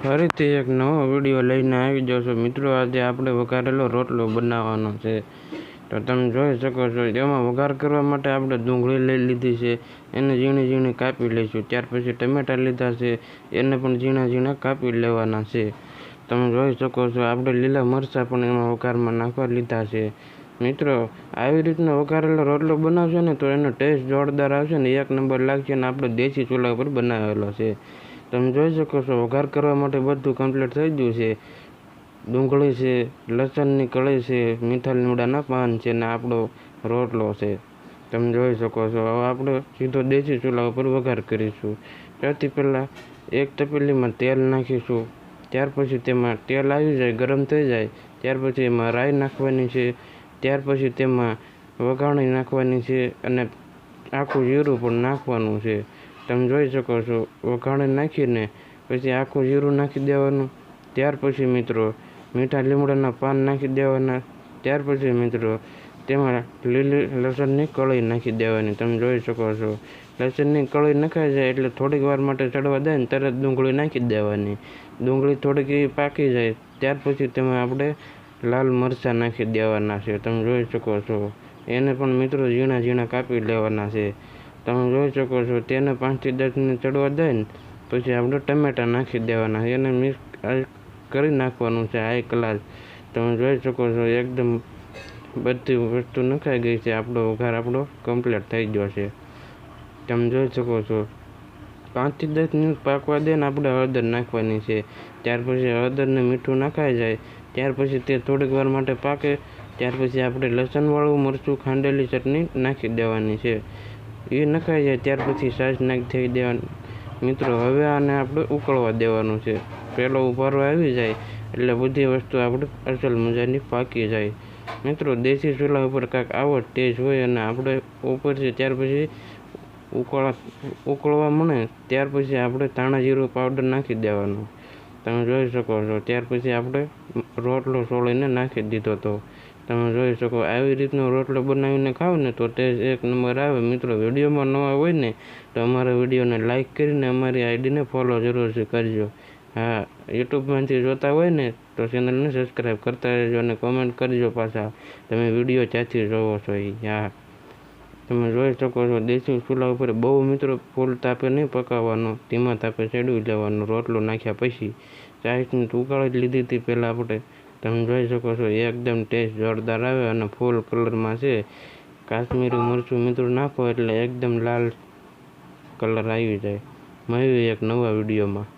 ફરીથી એક નવો વિડીયો લઈને આવી જાવ છો મિત્રો। આજે આપણે વઘારેલો રોટલો બનાવવાનો છે। તો તમે જોઈ શકો છો એમાં વઘાર કરવા માટે આપણે ડુંગળી લઈ લીધી છે, એને ઝીણી ઝીણી કાપી લઈશું। ત્યાર પછી ટમેટા લીધા છે, એને પણ ઝીણા ઝીણા કાપી લેવાના છે। તમે જોઈ શકો છો આપણે લીલા મરચાં પણ એમાં વઘારમાં નાખવા લીધા છે। મિત્રો આવી રીતના વઘારેલો રોટલો બનાવશો ને તો એનો ટેસ્ટ જોરદાર આવશે ને એક નંબર લાગશે ને આપણે દેશી ચૂલા પર બનાવેલો છે। તમે જોઈ શકો છો વઘાર કરવા માટે બધું કમ્પ્લીટ થઈ ગયું છે। ડુંગળી છે, લસણની કળી છે, મીઠા લીમડાના પાન છે ને આપણો રોટલો છે। તમે જોઈ શકો છો હવે આપણે સીધો દેશી ચૂલા ઉપર વઘાર કરીશું। સૌથી પહેલાં એક તપેલીમાં તેલ નાખીશું। ત્યાર પછી તેમાં તેલ આવી જાય, ગરમ થઈ જાય ત્યાર પછી એમાં રાઈ નાખવાની છે। ત્યાર પછી તેમાં વઘાણી નાખવાની છે અને આખું જીરું પણ નાખવાનું છે। તમે જોઈ શકો છો વઘાણી નાખીને પછી આખું જીરું નાખી દેવાનું। ત્યાર પછી મિત્રો મીઠા લીમડાના પાન નાખી દેવાના। ત્યાર પછી મિત્રો તેમાં લીલી લસણની કળી નાખી દેવાની। તમે જોઈ શકો છો લસણની કળી નખાઈ જાય એટલે થોડીક વાર માટે ચડવા દે ને તરત ડુંગળી નાખી દેવાની। ડુંગળી થોડીક એવી પાકી જાય ત્યાર પછી તેમાં આપણે લાલ મરચાં નાખી દેવાના છે। તમે જોઈ શકો છો એને પણ મિત્રો ઝીણા ઝીણા કાપી લેવાના છે। તમે જોઈ શકો છો તેને 5 થી 10 મિનિટ ચડવા દે ને પછી આપણે ટમેટા નાખી દેવાના, એને મિક્સ કરી નાખવાનું છે હાઈ ક્લાસ। તમે જોઈ શકો છો એકદમ બધી વસ્તુ નખાઈ ગઈ છે, આપણો વઘાર આપણો કમ્પ્લીટ થઈ ગયો છે। તમે જોઈ શકો છો 5 થી 10 મિનિટ પાકવા દે ને આપણે હળદર નાખવાની છે। ત્યાર પછી હળદરને મીઠું નખાઈ જાય ત્યાર પછી તે થોડીક વાર માટે પાકે ત્યાર પછી આપણે લસણવાળું મરચું ખાંડેલી ચટણી નાખી દેવાની છે। એ નખાઈ જાય ત્યાર પછી છાશ નાખી દેવાની મિત્રો। હવે આને આપણે ઉકળવા દેવાનું છે। પહેલો ઉભારો આવી જાય એટલે બધી વસ્તુ આપણે અસલ મજાની પાકી જાય। મિત્રો દેશી ચૂલા ઉપર કાંઈક આવો જ ટેસ્ટ હોય અને આપણે ઉપરથી ત્યાર પછી ઉકળવા મળે ત્યાર પછી આપણે ધાણા જીરું પાવડર નાખી દેવાનો। તમે જોઈ શકો છો ત્યાર પછી આપણે રોટલો સોળીને નાખી દીધો હતો। તમે જોઈ શકો આવી રીતનો રોટલો બનાવીને ખાવ ને તો ટેસ્ટ એક નંબર આવે। મિત્રો વિડીયોમાં નવા હોય ને તો અમારા વિડીયોને લાઇક કરીને અમારી આઈડીને ફોલો જરૂરથી કરજો। હા, યુટ્યુબમાંથી જોતા હોય ને તો ચેનલને સબસ્ક્રાઈબ કરતા રહેજો અને કોમેન્ટ કરજો પાછા તમે વિડીયો ક્યાંથી જોવો છો એ। હા, તમે જોઈ શકો છો દેશી ચૂલા ઉપર બહુ મિત્રો ફૂલ તાપે નહીં પકાવવાનો, ધીમા તાપે ચડવી લેવાનો રોટલો નાખ્યા પછી। 40 મિનિટ ઉકાળી લીધી હતી પહેલાં આપણે। તમે જોઈ શકો છો એકદમ ટેસ્ટ જોરદાર આવે અને ફૂલ કલરમાં છે। કાશ્મીરી મરચું મિત્રો નાખો એટલે એકદમ લાલ કલર આવી જાય। મળ્યું એક નવા વિડીયોમાં।